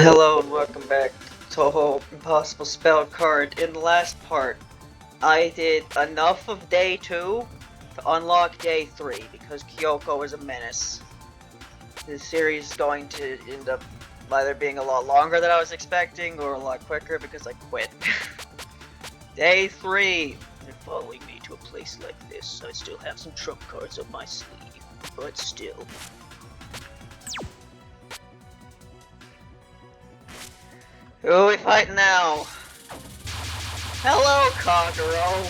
Hello and welcome back to Touhou Impossible Spell Card. In the last part, I did enough of day 2 to unlock day 3 because Kyoko is a menace. This series is going to end up either being a lot longer than I was expecting or a lot quicker because I quit. Day 3! They're following me to a place like this. I still have some trump cards up my sleeve, but still. Who are we fighting now? Hello, Kagero!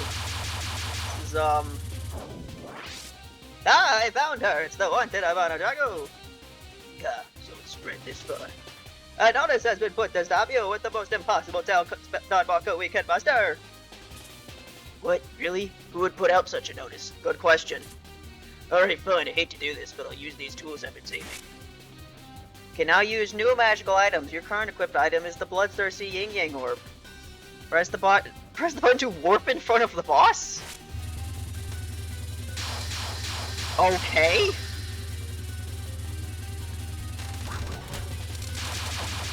This is, I found her! It's the wanted Habana Drago! Yeah, so it's spread this far. A notice has been put to stop you with the most impossible non-Mako weekend buster! What? Really? Who would put out such a notice? Good question. Alright, fine, I hate to do this, but I'll use these tools I've been saving. Can now use new magical items. Your current equipped item is the Bloodthirsty Yin Yang Orb. Press the button to warp in front of the boss? Okay.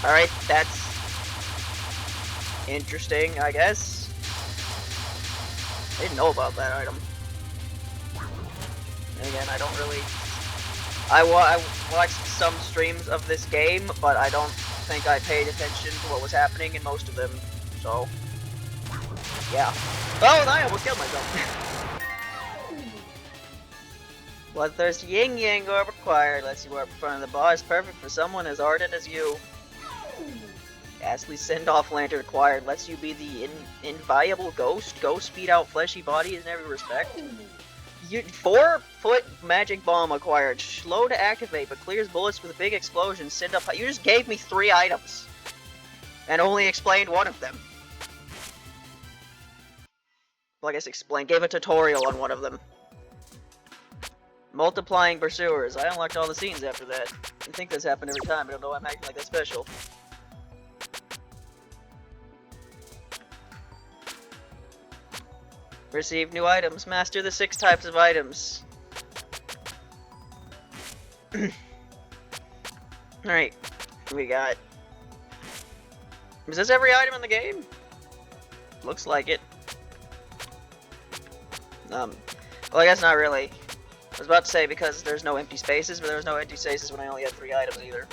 Alright, that's interesting, I guess. I didn't know about that item. And again, I don't really... I watched some streams of this game, but I don't think I paid attention to what was happening in most of them, so... yeah. Oh, and I almost killed myself! Bloodthirsty Yin Yang Orb required. Lets you warp in front of the boss. Perfect for someone as ardent as you. Ghastly Send-Off Lantern acquired. Lets you be the inviolable ghost. Ghost speed out fleshy body in every respect. 4-foot magic bomb acquired. Slow to activate, but clears bullets with a big explosion. Send up. You just gave me 3 items, and only explained one of them. Well, I guess gave a tutorial on one of them. Multiplying pursuers. I unlocked all the scenes after that. I think this happened every time. I don't know why I'm acting like that special. Receive new items. Master the 6 types of items. Alright. We got... is this every item in the game? Looks like it. Well, I guess not really. I was about to say because there's no empty spaces, but there was no empty spaces when I only had 3 items either.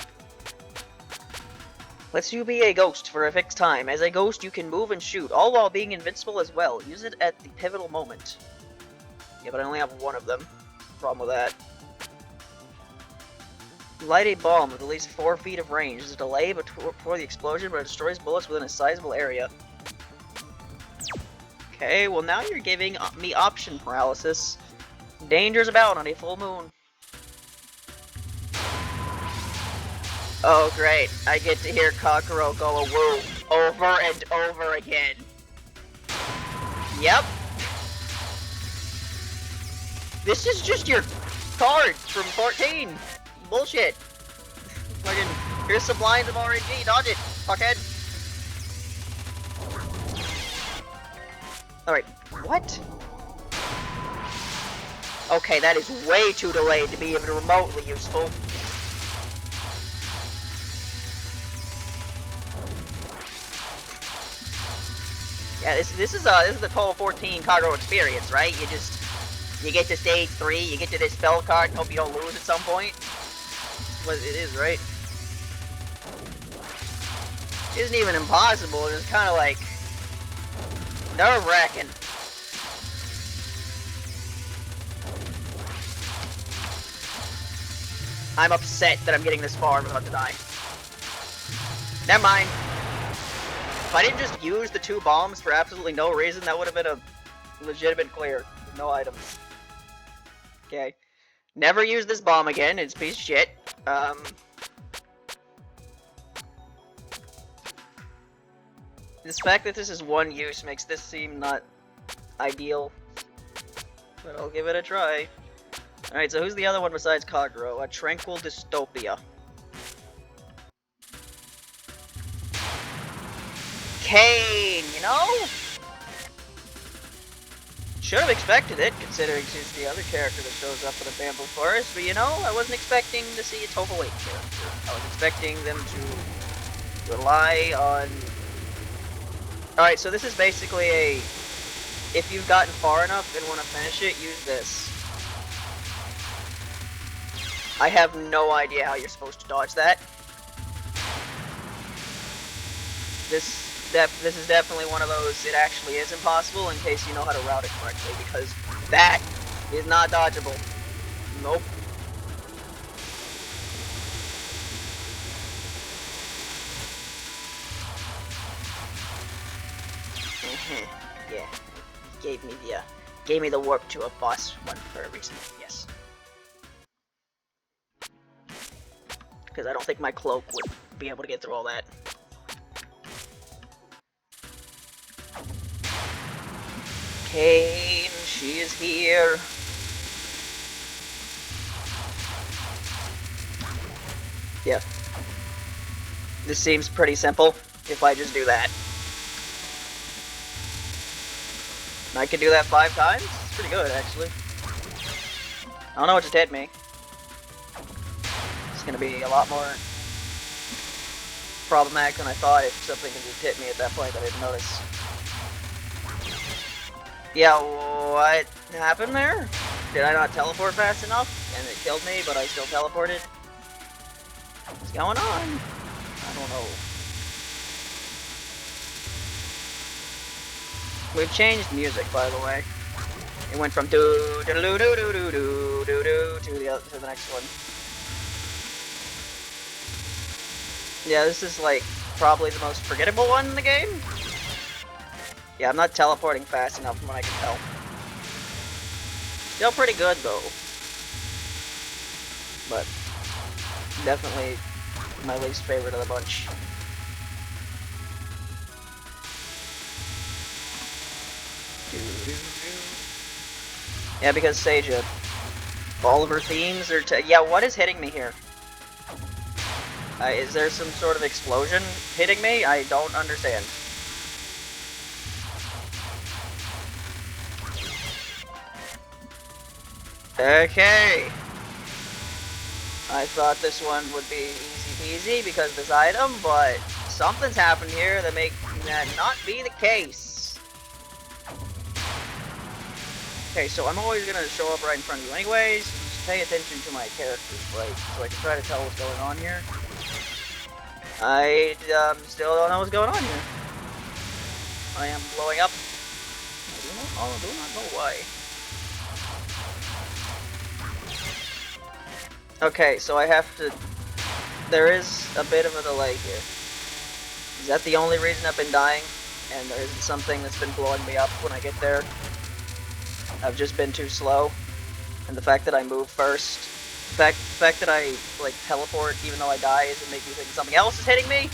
Lets you be a ghost for a fixed time. As a ghost, you can move and shoot, all while being invincible as well. Use it at the pivotal moment. Yeah, but I only have 1 of them. Problem with that. Light a bomb with at least 4 feet of range. There's a delay before the explosion, but it destroys bullets within a sizable area. Okay, well now you're giving me option paralysis. Dangers abound on a full moon. Oh great, I get to hear Kakuro go a woo over and over again. Yep. This is just your cards from 14. Bullshit. Fucking, here's some lines of RNG, dodge it, fuckhead. Alright, what? Okay, that is way too delayed to be even remotely useful. Yeah, this is the Touhou 14 Kagero experience, right? You get to stage 3, you get to this spell card, and hope you don't lose at some point. What it is, right? It isn't even impossible, it's kind of like nerve-wracking. I'm upset that I'm getting this far and I'm about to die. Never mind. If I didn't just use the 2 bombs for absolutely no reason, that would have been a legitimate clear. No items. Okay. Never use this bomb again, it's a piece of shit. The fact that this is 1 use makes this seem not ideal. But I'll give it a try. Alright, so who's the other one besides Kagero? A Tranquil Dystopia. Kane, you know? Should have expected it, considering she's the other character that shows up in a bamboo forest, but you know, I wasn't expecting to see a Touhou 8 character. I was expecting them to rely on... Alright, so this is basically a... If you've gotten far enough and want to finish it, use this. I have no idea how you're supposed to dodge that. This is definitely one of those, it actually is impossible in case you know how to route it correctly, because that is not dodgeable. Nope. Yeah, gave me the warp to a boss one for a reason. Yes, because I don't think my cloak would be able to get through all that. Kane, she is here. Yeah, this seems pretty simple if I just do that. And I can do that 5 times? It's pretty good, actually. I don't know what just hit me. It's gonna be a lot more problematic than I thought if something just hit me at that point that I didn't notice. Yeah, what happened there? Did I not teleport fast enough? And it killed me, but I still teleported? What's going on? I don't know. We've changed music, by the way. It went from do do do do do do do do do to the next one. Yeah, this is like probably the most forgettable one in the game. Yeah, I'm not teleporting fast enough from what I can tell. Still pretty good though. But definitely my least favorite of the bunch. Yeah, because Seija, all of her themes are yeah, what is hitting me here? Is there some sort of explosion hitting me? I don't understand. Okay. I thought this one would be easy peasy because of this item, but something's happened here that makes that not be the case. Okay, so I'm always gonna show up right in front of you anyways. Just pay attention to my character's right, so I can try to tell what's going on here. I still don't know what's going on here. I am blowing up. I do not know why. Okay, so I have to... There is a bit of a delay here. Is that the only reason I've been dying? And there isn't something that's been blowing me up when I get there? I've just been too slow. And the fact that I move first... The fact that I, like, teleport even though I die isn't making me think something else is hitting me?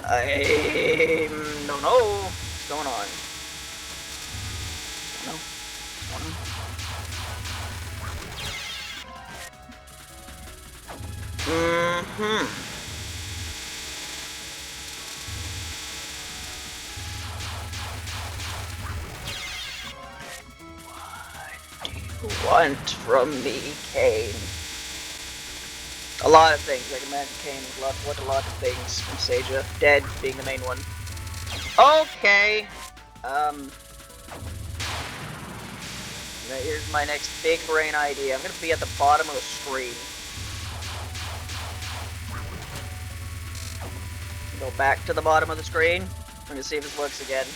I don't know what's going on. No. Want from me, Kane? A lot of things. I can imagine Kane would want a lot of things from Seija. Dead being the main one. Okay. Here's my next big brain idea. I'm gonna be at the bottom of the screen. Go back to the bottom of the screen. I'm gonna see if this works again.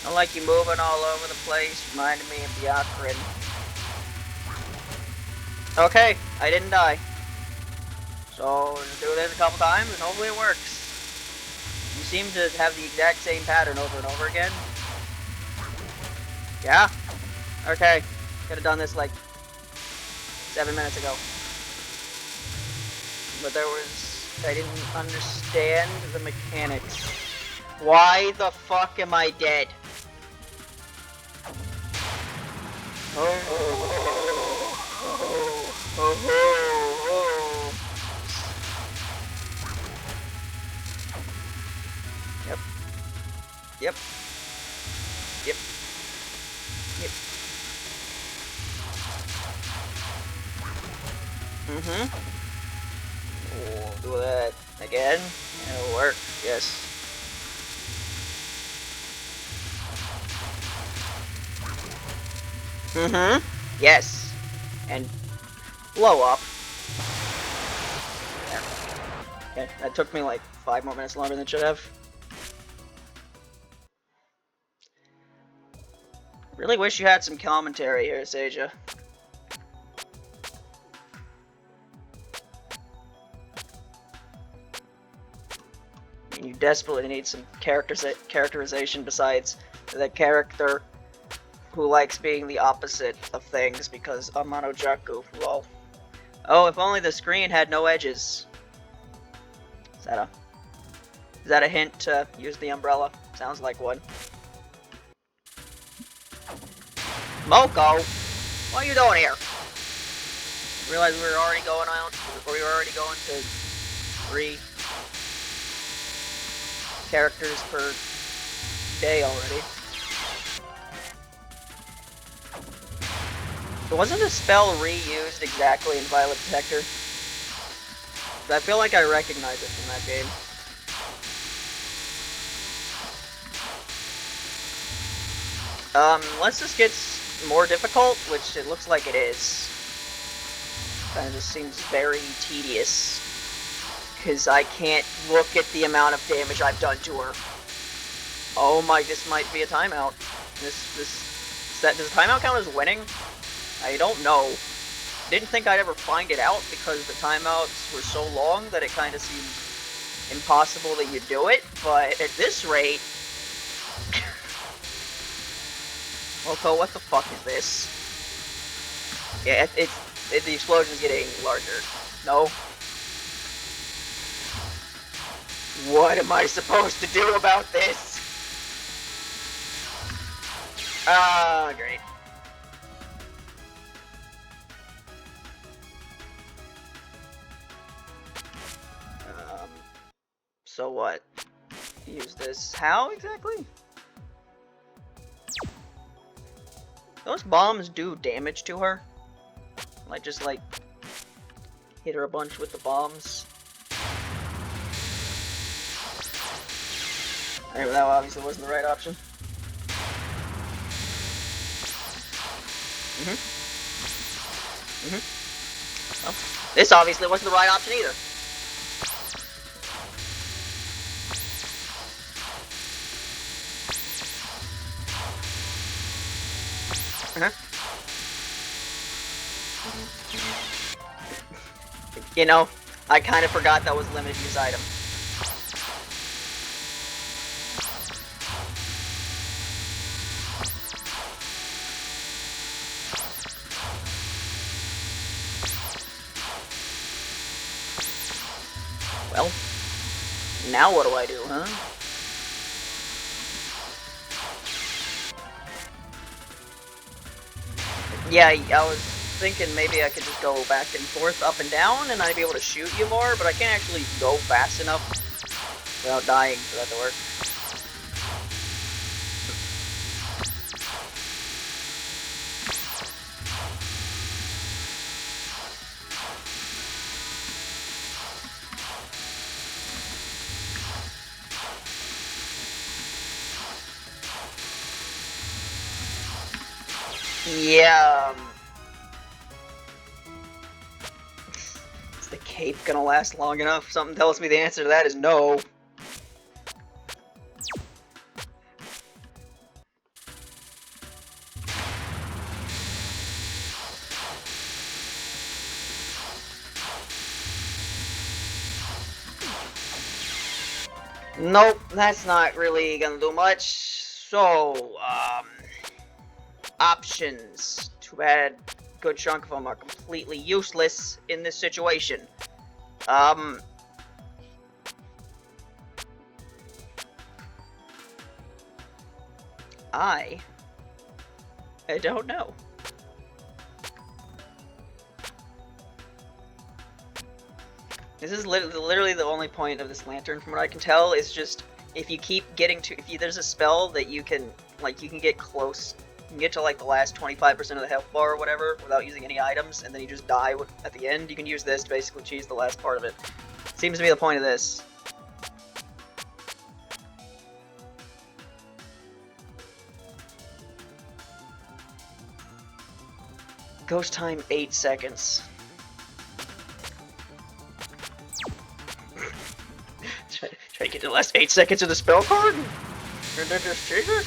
I don't like you moving all over the place, reminding me of the Ocarina. Okay, I didn't die. So, just do this a couple times and hopefully it works. You seem to have the exact same pattern over and over again. Yeah? Okay. Could have done this like 7 minutes ago. But there was... I didn't understand the mechanics. Why the fuck am I dead? Yep. Yep. Yep. Yep. We'll do that again. It'll work. Yes. Yes. And blow up. There. Okay, that took me like 5 more minutes longer than it should have. Really wish you had some commentary here, Seija. You desperately need some characterization besides the character who likes being the opposite of things, because Amano Jaku, lol. Oh, if only the screen had no edges. Is that a hint to use the umbrella? Sounds like one. Moko! What are you doing here? Realize we were already going out, or we were already going to 3 characters per day already. Wasn't the spell reused exactly in Violet Detector? I feel like I recognize it from that game. Unless this gets more difficult, which it looks like it is. Kinda just seems very tedious. Because I can't look at the amount of damage I've done to her. Oh my, this might be a timeout. Does the timeout count as winning? I don't know. Didn't think I'd ever find it out because the timeouts were so long that it kind of seemed impossible that you do it, but at this rate... Moko, what the fuck is this? Yeah, the explosion's getting larger. No? What am I supposed to do about this? Ah, great. So what? Use this how exactly? Those bombs do damage to her. Like, just like, hit her a bunch with the bombs. Alright, well, that obviously wasn't the right option. Well, this obviously wasn't the right option either. You know, I kind of forgot that was a limited use item. Well, now what do I do, huh? Yeah, I was thinking maybe I could just go back and forth, up and down, and I'd be able to shoot you more, but I can't actually go fast enough without dying for that to work. Yeah, is the cape gonna last long enough? Something tells me the answer to that is no. Nope, that's not really gonna do much. So, options. Too bad a good chunk of them are completely useless in this situation. I don't know. This is literally the only point of this lantern, from what I can tell, is just if you keep getting to, there's a spell that you can, like, you can get close You can get to like the last 25% of the health bar or whatever without using any items, and then you just die at the end. You can use this to basically cheese the last part of it. Seems to be the point of this. Ghost time 8 seconds. Try to get to the last 8 seconds of the spell card? And then just cheese it?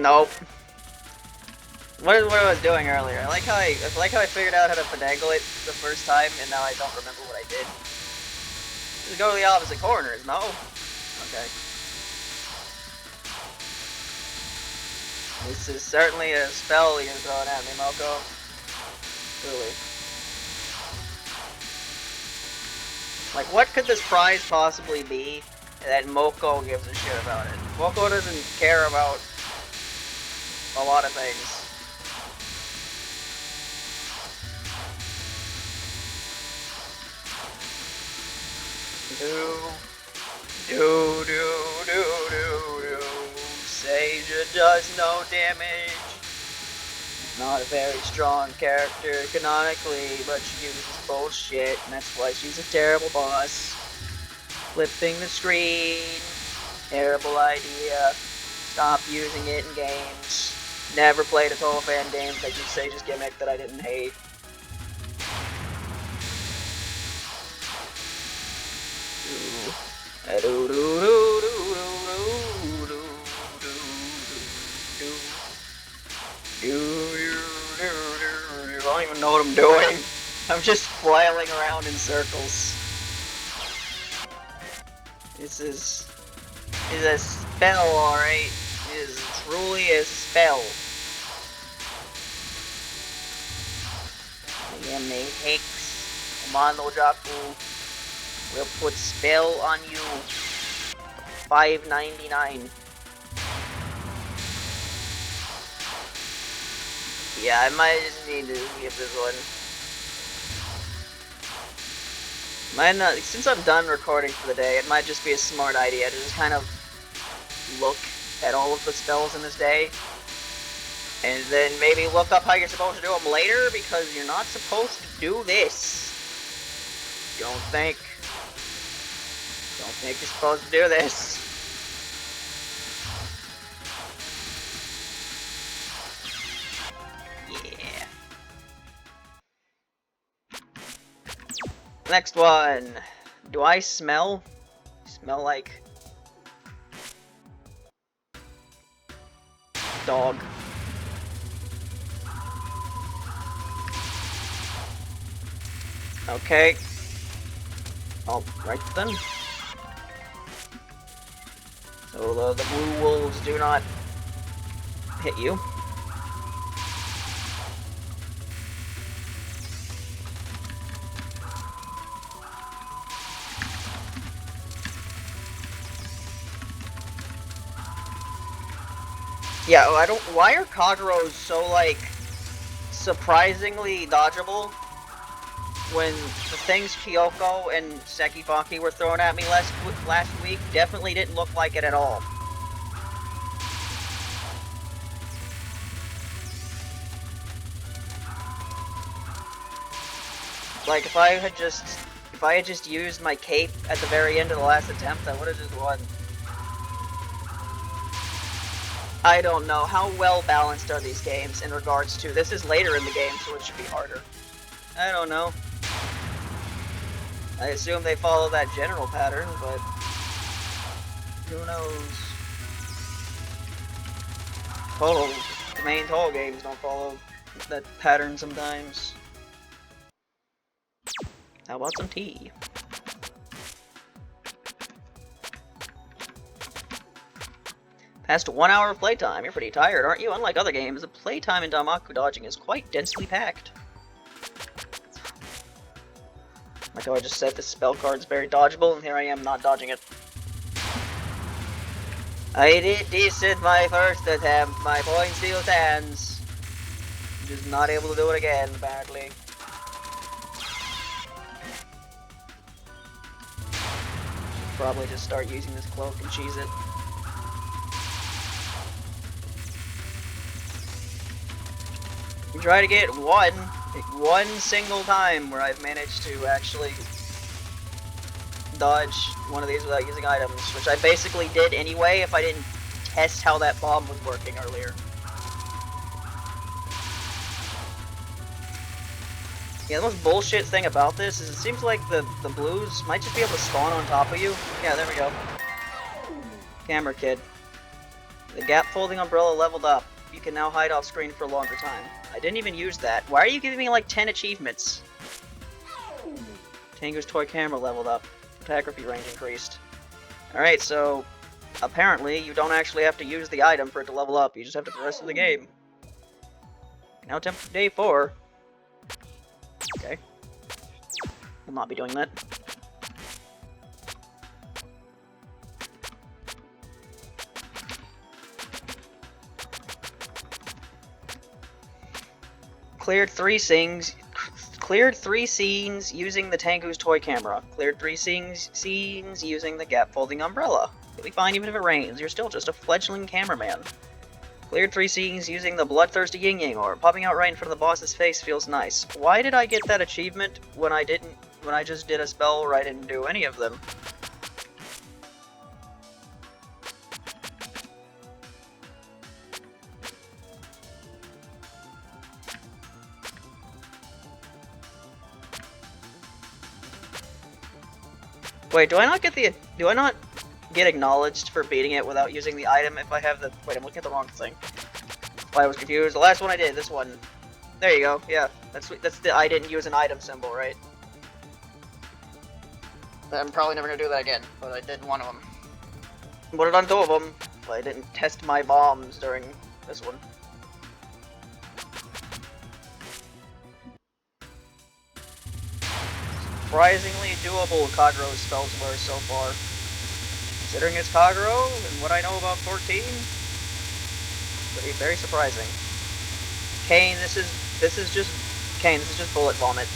Nope. What I was doing earlier. I like how I figured out how to finagle it the first time, and now I don't remember what I did. Just go to the opposite corners. No. Okay. This is certainly a spell you're throwing at me, Moko. Truly. Like, what could this prize possibly be that Moko gives a shit about it? Moko doesn't care about a lot of things. Saja does no damage. Not a very strong character canonically, but she uses bullshit, and that's why she's a terrible boss. Flipping the screen. Terrible idea. Stop using it in games. Never played a Touhou fan game because you say just gimmick that I didn't hate. I don't even know what I'm doing. I'm just flailing around in circles. This is a spell, alright? It is truly a spell. I am a hex. Mono Jaku will put spell on you. $5.99. Yeah, I might just need to get this one. Since I'm done recording for the day, it might just be a smart idea to just kind of look at all of the spells in this day, and then maybe look up how you're supposed to do them later, because you're not supposed to do this. Don't think you're supposed to do this. Yeah. Next one. Do I smell? Smell like dog. Okay. Alright then. So the blue wolves do not hit you. Yeah, I don't. Why are Kageros so, like, surprisingly dodgeable when the things Kyoko and Sekibaki were throwing at me last week definitely didn't look like it at all? Like, if I had just used my cape at the very end of the last attempt, I would have just won. I don't know. How well balanced are these games in regards to... This is later in the game, so it should be harder. I don't know. I assume they follow that general pattern, but... who knows? The main Touhou games don't follow that pattern sometimes. How about some tea? Past 1 hour of playtime. You're pretty tired, aren't you? Unlike other games, the playtime in Damaku dodging is quite densely packed. Like how I just said, this spell card's very dodgeable, and here I am not dodging it. I did decent my first attempt. My point still stands. Just not able to do it again, apparently. probably just start using this cloak and cheese it. Try to get one single time where I've managed to actually dodge one of these without using items, which I basically did anyway if I didn't test how that bomb was working earlier. Yeah, the most bullshit thing about this is it seems like the blues might just be able to spawn on top of you. Yeah, there we go. Camera kid. The gap folding umbrella leveled up. You can now hide off screen for a longer time. I didn't even use that. Why are you giving me like 10 achievements? Tengu's toy camera leveled up. Photography range increased. Alright, so apparently you don't actually have to use the item for it to level up. You just have to progress through the game. Now attempt for day 4. Okay. Will not be doing that. Cleared three scenes using the Tengu's toy camera. Cleared three scenes using the gap folding umbrella. You'll be fine even if it rains. You're still just a fledgling cameraman. Cleared 3 scenes using the bloodthirsty yin yang orb. Popping out right in front of the boss's face feels nice. Why did I get that achievement when I just did a spell where I didn't do any of them? Wait, do I not get acknowledged for beating it without using the item if I have the... Wait, I'm looking at the wrong thing. Why I was confused. The last one I did, this one. There you go, yeah. That's the I didn't use an item symbol, right? I'm probably never gonna do that again, but I did one of them. Would have done 2 of them, but I didn't test my bombs during this one. Surprisingly doable Kagero's spells were so far. Considering it's Kagero and what I know about 14, very surprising. Kane, this is just bullet vomit.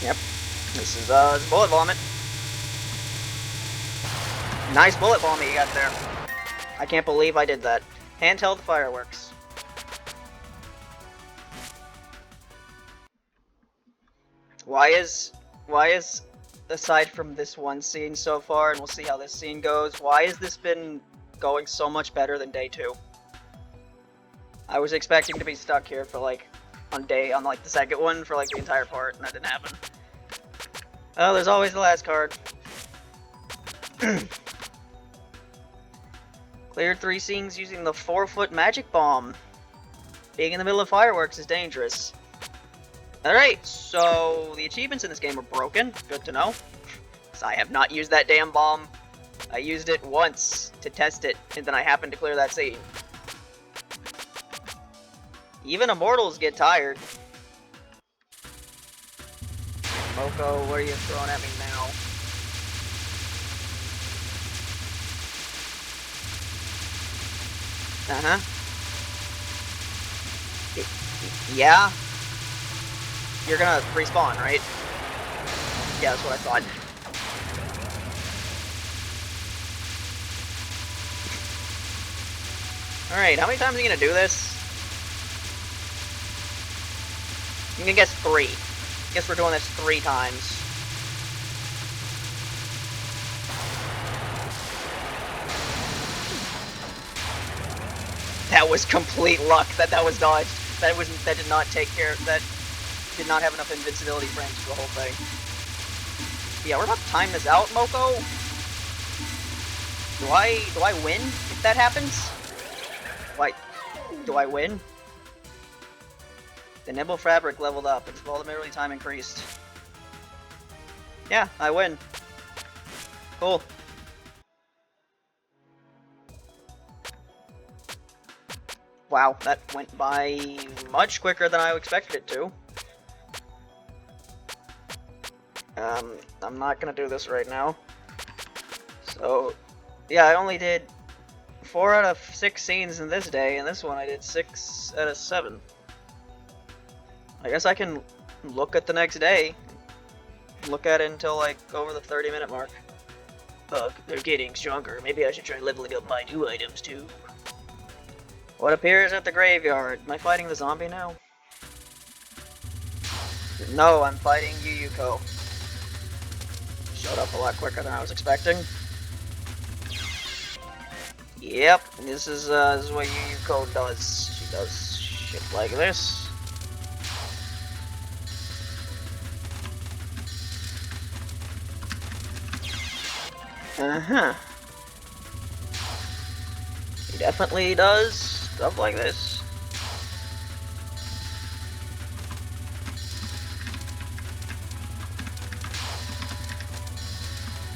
Yep. This is bullet vomit. Nice bullet vomit you got there. I can't believe I did that. Handheld fireworks. Why is, aside from this one scene so far, and we'll see how this scene goes, why has this been going so much better than day 2? I was expecting to be stuck here for like, on like the second one for like the entire part, and that didn't happen. Oh, there's always the last card. Cleared 3 scenes using the 4-foot magic bomb. Being in the middle of fireworks is dangerous. Alright, so the achievements in this game are broken. Good to know. Because I have not used that damn bomb. I used it once to test it, and then I happened to clear that scene. Even immortals get tired. Moko, what are you throwing at me now? Uh-huh. Yeah? You're gonna respawn, right? Yeah, that's what I thought. Alright, how many times are you gonna do this? I'm gonna guess 3. Guess we're doing this 3 times. That was complete luck that was dodged. That did not take care of that. Did not have enough invincibility frames for the whole thing. Yeah, we're about to time this out, Moko. Do I win if that happens? Do I win? The Nimble Fabric leveled up, and ultimately time increased. Yeah, I win. Cool. Wow, that went by much quicker than I expected it to. I'm not gonna do this right now. So, yeah, I only did 4 out of 6 scenes in this day, and this one I did 6 out of 7. I guess I can look at the next day. Look at it until like over the 30-minute mark. They're getting stronger. Maybe I should try leveling up my new items too. What appears at the graveyard? Am I fighting the zombie now? No, I'm fighting Yuyuko. Showed up a lot quicker than I was expecting. Yep, this is what Yuyuko does. She does shit like this. Uh-huh. He definitely does stuff like this.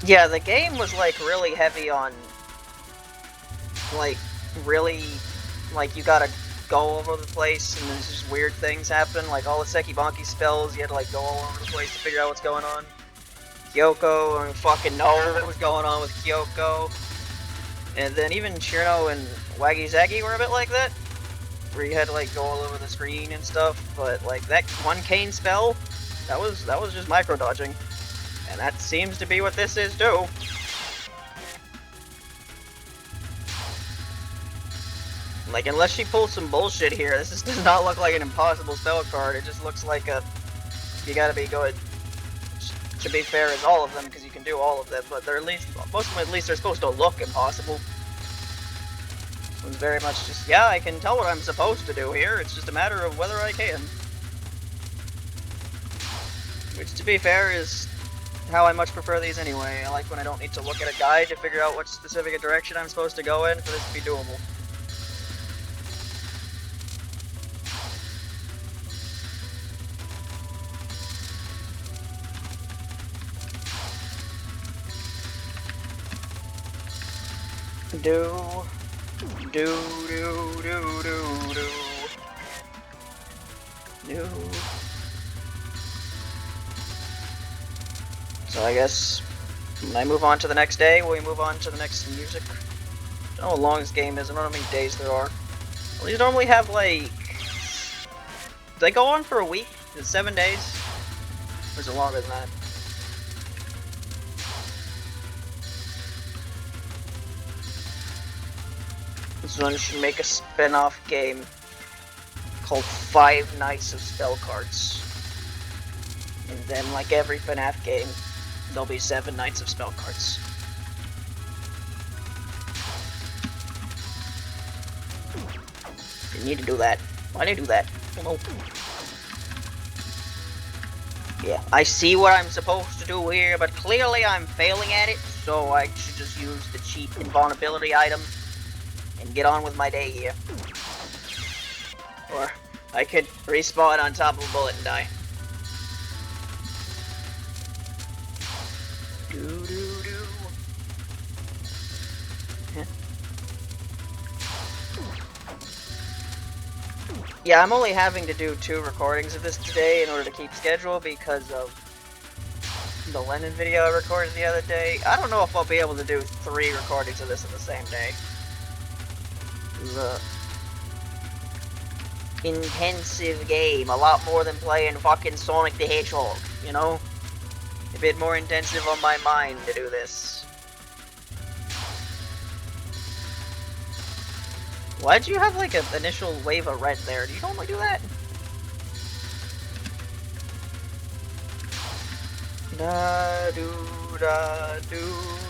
Yeah, the game was like really heavy on like really like you gotta go over the place and there's just weird things happen, like all the Sekibanki spells, you had to like go all over the place to figure out what's going on. Kyoko, I don't fucking know what was going on with Kyoko. And then even Shirno and Waggy Zaggy were a bit like that, where you had to like go all over the screen and stuff. But like that one cane spell, that was just micro dodging, and that seems to be what this is too. Like unless she pulls some bullshit here, this just does not look like an impossible spell card. It just looks like a you gotta be good. To be fair, is all of them because you can do all of them, but they're at least most of them at least are supposed to look impossible. This one's very much just yeah, I can tell what I'm supposed to do here. It's just a matter of whether I can. Which, to be fair, is how I much prefer these anyway. I like when I don't need to look at a guide to figure out what specific direction I'm supposed to go in for this to be doable. Do. So I guess when I move on to the next day, will we move on to the next music? I don't know how long this game is, I don't know how many days there are. Well, these normally have like... Do they go on for a week? Is it 7 days? Or is it longer than that? This one should make a spin-off game called 5 Nights of Spell Cards. And then, like every FNAF game, there'll be 7 Nights of Spell Cards. Didn't need to do that. Why did I do that? Oh. Yeah, I see what I'm supposed to do here, but clearly I'm failing at it, so I should just use the cheap invulnerability item and get on with my day here. Or I could respawn on top of a bullet and die. Yeah, I'm only having to do 2 recordings of this today in order to keep schedule because of the Lennon video I recorded the other day. I don't know if I'll be able to do 3 recordings of this in the same day. Intensive game, a lot more than playing fucking Sonic the Hedgehog, you know? A bit more intensive on my mind to do this. Why'd you have like an initial wave of red there? Do you normally do that? Da do da do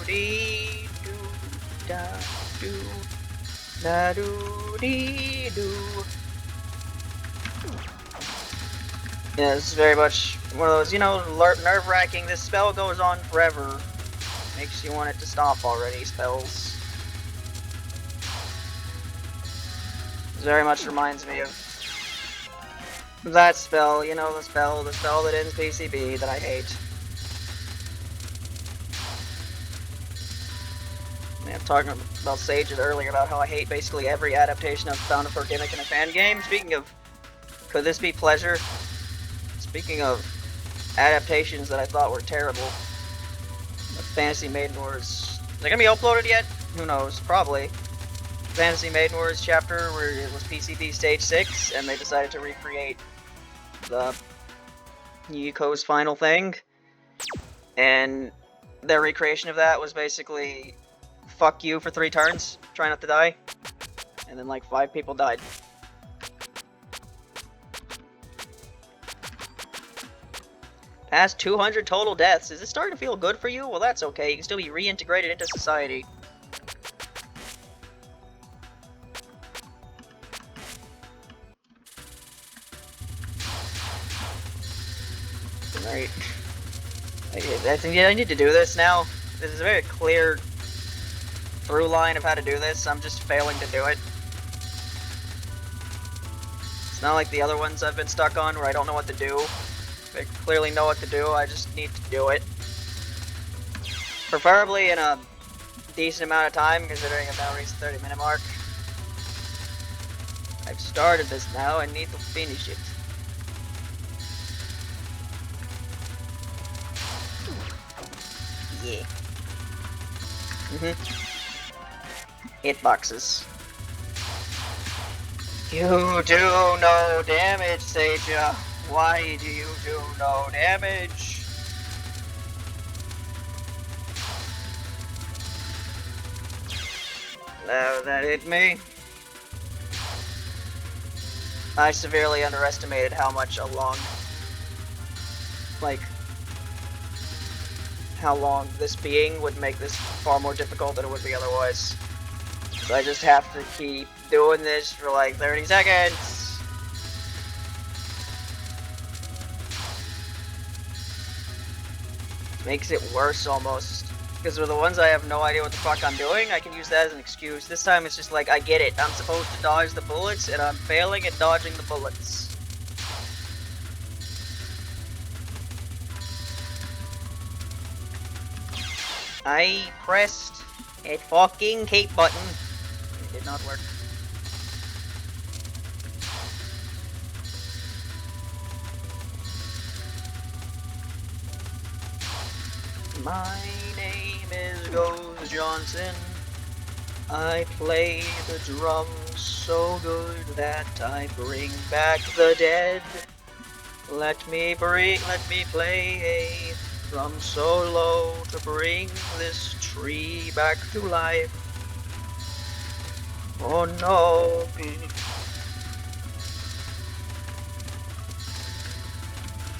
dee do da do da do dee do. Yeah, this is very much one of those, you know, nerve-wracking. This spell goes on forever. Makes you want it to stop already, spells. This very much reminds me of that spell, you know, the spell that ends PCB that I hate. I was talking about Sage earlier about how I hate basically every adaptation I've found of her gimmick in a fan game. Speaking of, could this be pleasure? Speaking of adaptations that I thought were terrible, Fantasy Maiden Wars, is it gonna be uploaded yet? Who knows? Probably. Fantasy Maiden Wars chapter where it was PCP Stage 6, and they decided to recreate the Yuko's final thing. And their recreation of that was basically fuck you for 3 turns, try not to die. And then like 5 people died. Past 200 total deaths. Is this starting to feel good for you? Well, that's okay. You can still be reintegrated into society. Alright. I need to do this now. This is a very clear through line of how to do this. I'm just failing to do it. It's not like the other ones I've been stuck on where I don't know what to do. I clearly know what to do, I just need to do it. Preferably in a decent amount of time, considering I've now reached the 30-minute mark. I've started this now, I need to finish it. Yeah. Hitboxes. You do no damage, Seija. Why do you do no damage? Now that hit me. I severely underestimated how much how long this being would make this far more difficult than it would be otherwise. So I just have to keep doing this for like 30 seconds. Makes it worse almost. Because with the ones I have no idea what the fuck I'm doing, I can use that as an excuse. This time it's just like, I get it. I'm supposed to dodge the bullets, and I'm failing at dodging the bullets. I pressed a fucking cape button. It did not work. My name is Ghost Johnson. I play the drums so good that I bring back the dead. Let me play a drum solo to bring this tree back to life. Oh no.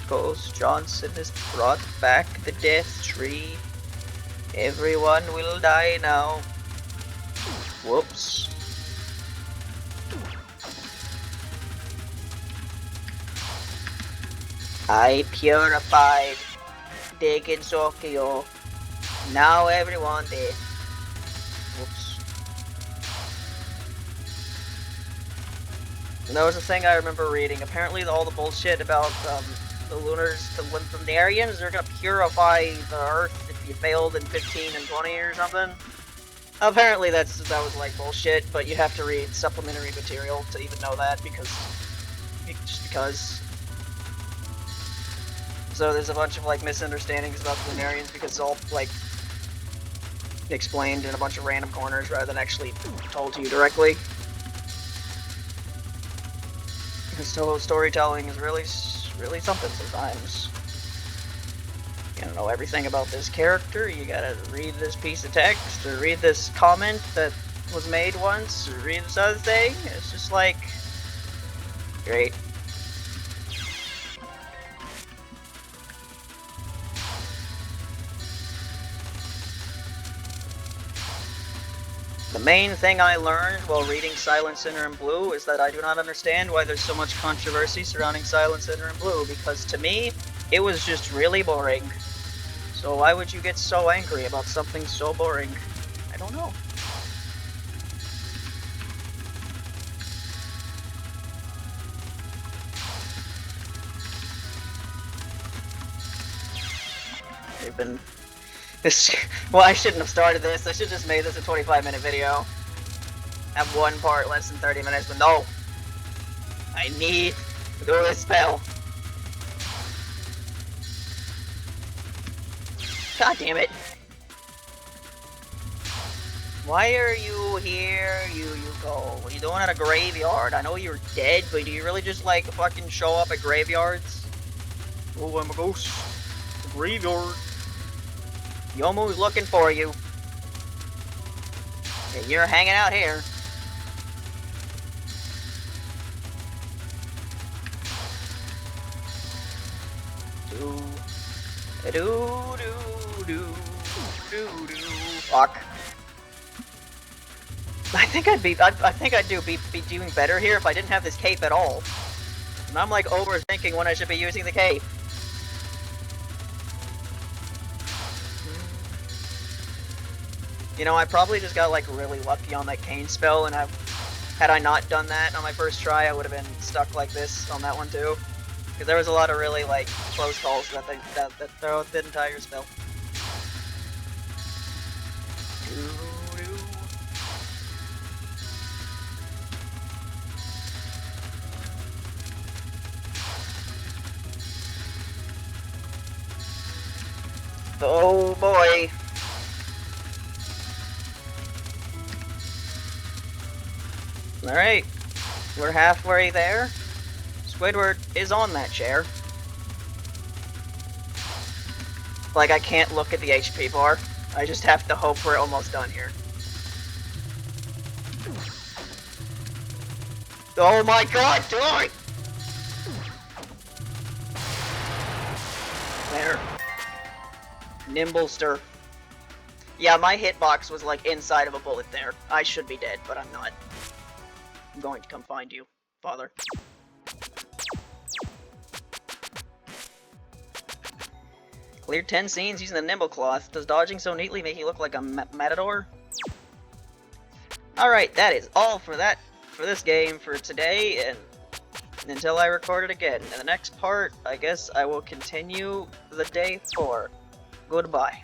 Ghost Johnson has brought back the death tree. Everyone will die now. Whoops. I purified Dekinsokyo. Now everyone dead. Whoops. And that was the thing I remember reading. Apparently all the bullshit about the Lunarians, they're gonna purify the Earth if you failed in 15 and 20 or something. Apparently that was like bullshit, but you have to read supplementary material to even know that, just because. So there's a bunch of like misunderstandings about the Lunarians because it's all like explained in a bunch of random corners rather than actually told to you directly. Because Touhou storytelling is really something sometimes. You don't know everything about this character, you gotta read this piece of text, or read this comment that was made once, or read this other thing. It's just like, great. The main thing I learned while reading Silent Sinner in Blue is that I do not understand why there's so much controversy surrounding Silent Sinner in Blue, because to me, it was just really boring. So why would you get so angry about something so boring? I don't know. They've been... Well, I shouldn't have started this. I should have just made this a 25-minute video. Have one part less than 30 minutes, but no! I need to do this spell. God damn it. Why are you here? You go. What are you doing at a graveyard? I know you're dead, but do you really just like fucking show up at graveyards? Oh, I'm a ghost. The graveyard. Yomu's looking for you. And you're hanging out here. Fuck. I think I'd be doing better here if I didn't have this cape at all. And I'm like overthinking when I should be using the cape. You know, I probably just got like really lucky on that cane spell, and had I not done that on my first try, I would have been stuck like this on that one too. Because there was a lot of really like close calls that throughout the entire spell. Oh boy. Alright, we're halfway there. Squidward is on that chair. Like, I can't look at the HP bar. I just have to hope we're almost done here. Oh my god, die! There. Nimblester. Yeah, my hitbox was like inside of a bullet there. I should be dead, but I'm not. I'm going to come find you, father. Cleared 10 scenes using the Nimble Cloth. Does dodging so neatly make you look like a matador? Alright, that is all for this game for today, and until I record it again. In the next part, I guess I will continue the day 4. Goodbye.